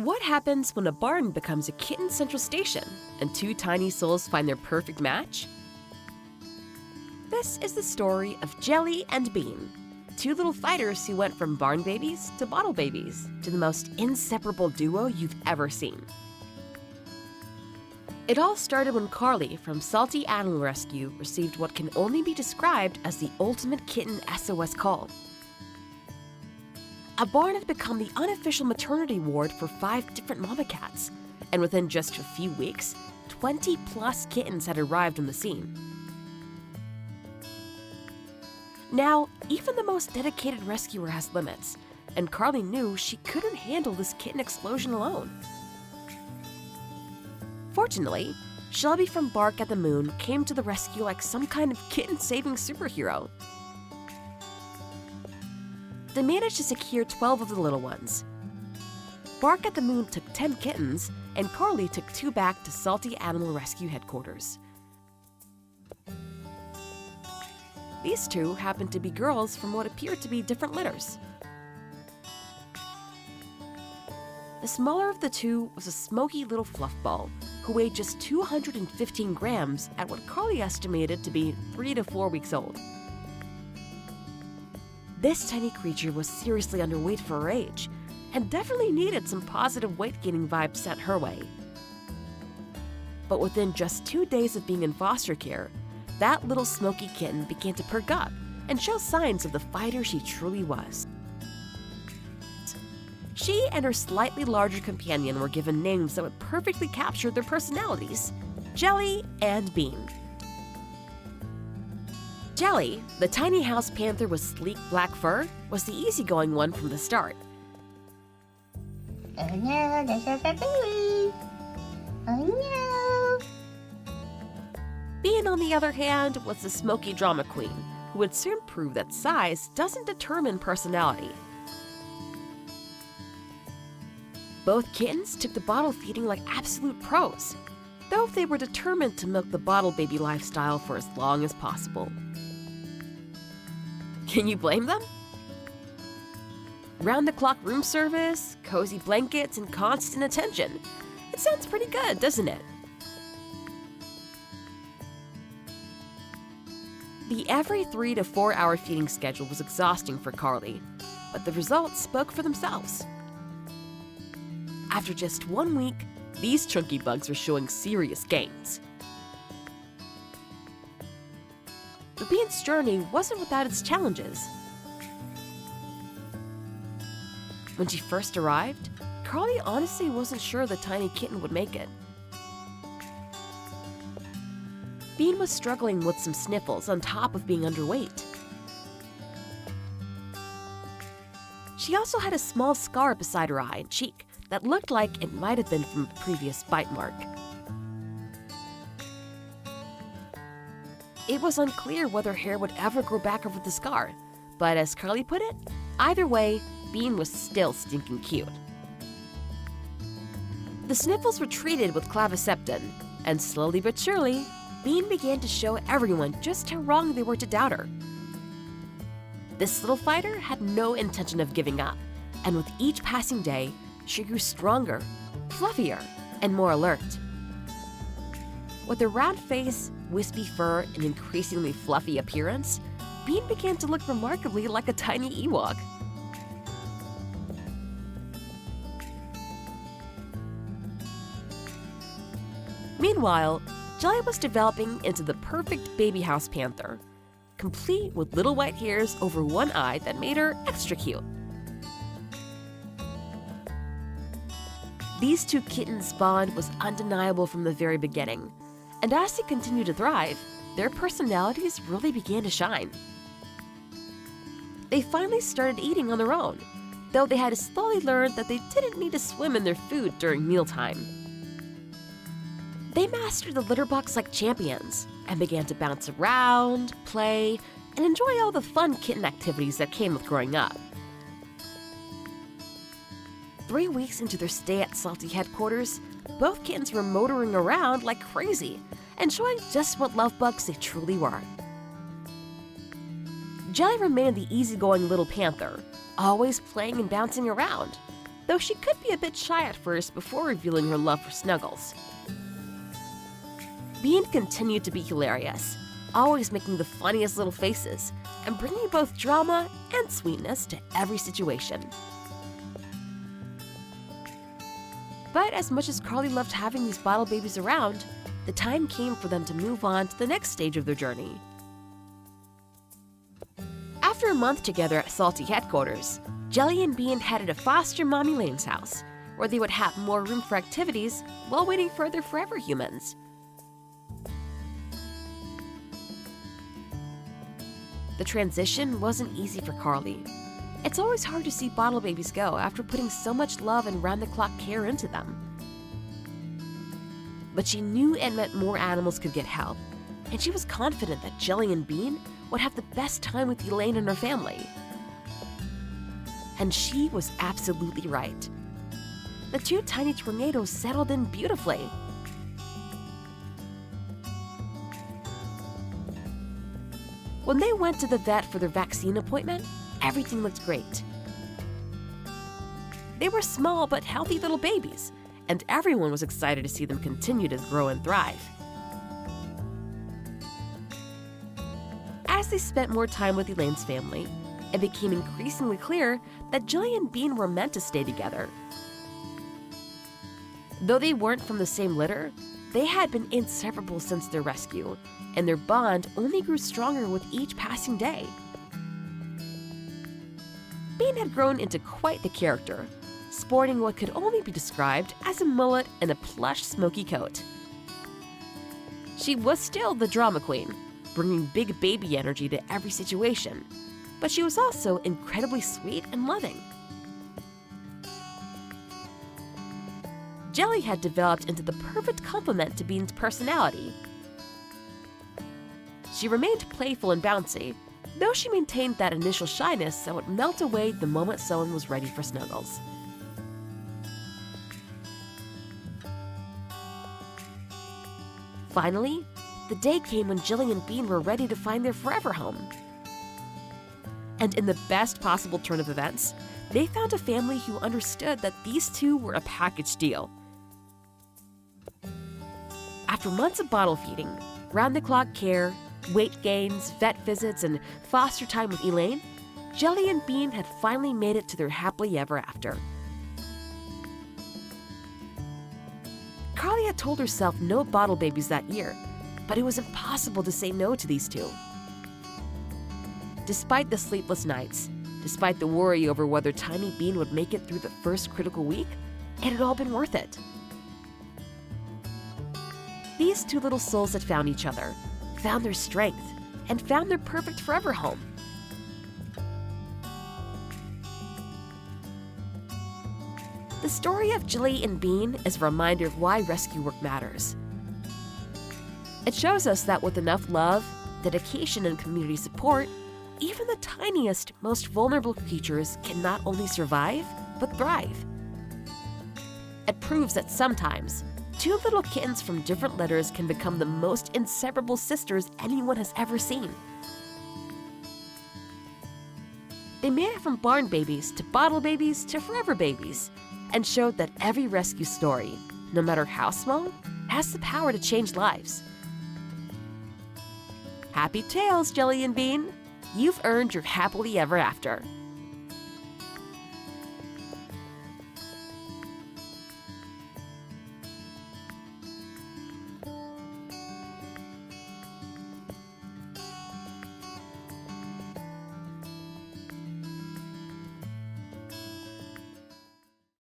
What happens when a barn becomes a kitten central station and two tiny souls find their perfect match? This is the story of Jelly and Bean, two little fighters who went from barn babies to bottle babies to the most inseparable duo you've ever seen. It all started when Carly from Salty Animal Rescue received what can only be described as the ultimate kitten SOS call. A barn had become the unofficial maternity ward for 5 different mama cats, and within just a few weeks, 20+ kittens had arrived on the scene. Now, even the most dedicated rescuer has limits, and Carly knew she couldn't handle this kitten explosion alone. Fortunately, Shelby from Bark at the Moon came to the rescue like some kind of kitten-saving superhero. They managed to secure 12 of the little ones. Bark at the Moon took 10 kittens, and Carly took 2 back to Salty Animal Rescue headquarters. These 2 happened to be girls from what appeared to be different litters. The smaller of the 2 was a smoky little fluff ball who weighed just 215 grams at what Carly estimated to be 3 to 4 weeks old. This tiny creature was seriously underweight for her age and definitely needed some positive weight-gaining vibes sent her way. But within just 2 days of being in foster care, that little smoky kitten began to perk up and show signs of the fighter she truly was. She and her slightly larger companion were given names that would perfectly capture their personalities: Jelly and Bean. Jelly, the tiny house panther with sleek black fur, was the easygoing one from the start. Oh no, there's a baby! Oh no! Bean, on the other hand, was the smoky drama queen, who would soon prove that size doesn't determine personality. Both kittens took to bottle feeding like absolute pros, though they were determined to milk the bottle baby lifestyle for as long as possible. Can you blame them? Round-the-clock room service, cozy blankets, and constant attention. It sounds pretty good, doesn't it? The every 3 to 4 hour feeding schedule was exhausting for Carly, but the results spoke for themselves. After just 1 week, these chunky bugs were showing serious gains. But Bean's journey wasn't without its challenges. When she first arrived, Carly honestly wasn't sure the tiny kitten would make it. Bean was struggling with some sniffles on top of being underweight. She also had a small scar beside her eye and cheek that looked like it might have been from a previous bite mark. It was unclear whether hair would ever grow back over the scar, but as Carly put it, either way, Bean was still stinking cute. The sniffles were treated with claviceptin, and slowly but surely, Bean began to show everyone just how wrong they were to doubt her. This little fighter had no intention of giving up, and with each passing day, she grew stronger, fluffier, and more alert. With her round face, wispy fur, and increasingly fluffy appearance, Bean began to look remarkably like a tiny Ewok. Meanwhile, Jelly was developing into the perfect baby house panther, complete with little white hairs over one eye that made her extra cute. These 2 kittens' bond was undeniable from the very beginning, and as they continued to thrive, their personalities really began to shine. They finally started eating on their own, though they had to slowly learn that they didn't need to swim in their food during mealtime. They mastered the litter box like champions and began to bounce around, play, and enjoy all the fun kitten activities that came with growing up. 3 weeks into their stay at Salty headquarters, both kittens were motoring around like crazy and showing just what love bugs they truly were. Jelly remained the easygoing little panther, always playing and bouncing around, though she could be a bit shy at first before revealing her love for Snuggles. Bean continued to be hilarious, always making the funniest little faces and bringing both drama and sweetness to every situation. But as much as Carly loved having these bottle babies around, the time came for them to move on to the next stage of their journey. After a month together at Salty headquarters, Jelly and Bean headed to foster Mommy Lane's house, where they would have more room for activities while waiting for their forever humans. The transition wasn't easy for Carly. It's always hard to see bottle babies go after putting so much love and round-the-clock care into them. But she knew it meant more animals could get help, and she was confident that Jelly and Bean would have the best time with Elaine and her family. And she was absolutely right. The two tiny tornadoes settled in beautifully. When they went to the vet for their vaccine appointment, everything looked great. They were small but healthy little babies, and everyone was excited to see them continue to grow and thrive. As they spent more time with Elaine's family, it became increasingly clear that Jelly and Bean were meant to stay together. Though they weren't from the same litter, they had been inseparable since their rescue, and their bond only grew stronger with each passing day. Bean had grown into quite the character, sporting what could only be described as a mullet and a plush smoky coat. She was still the drama queen, bringing big baby energy to every situation, but she was also incredibly sweet and loving. Jelly had developed into the perfect complement to Bean's personality. She remained playful and bouncy, though she maintained that initial shyness that would melt away the moment someone was ready for snuggles. Finally, the day came when Jelly and Bean were ready to find their forever home. And in the best possible turn of events, they found a family who understood that these two were a package deal. After months of bottle feeding, round-the-clock care, weight gains, vet visits, and foster time with Elaine, Jelly and Bean had finally made it to their happily ever after. Carly had told herself no bottle babies that year, but it was impossible to say no to these two. Despite the sleepless nights, despite the worry over whether Tiny Bean would make it through the first critical week, it had all been worth it. These two little souls had found each other, found their strength, and found their perfect forever home. The story of Jelly and Bean is a reminder of why rescue work matters. It shows us that with enough love, dedication, and community support, even the tiniest, most vulnerable creatures can not only survive, but thrive. It proves that sometimes, two little kittens from different litters can become the most inseparable sisters anyone has ever seen. They made it from barn babies to bottle babies to forever babies, and showed that every rescue story, no matter how small, has the power to change lives. Happy tales, Jelly and Bean! You've earned your happily ever after.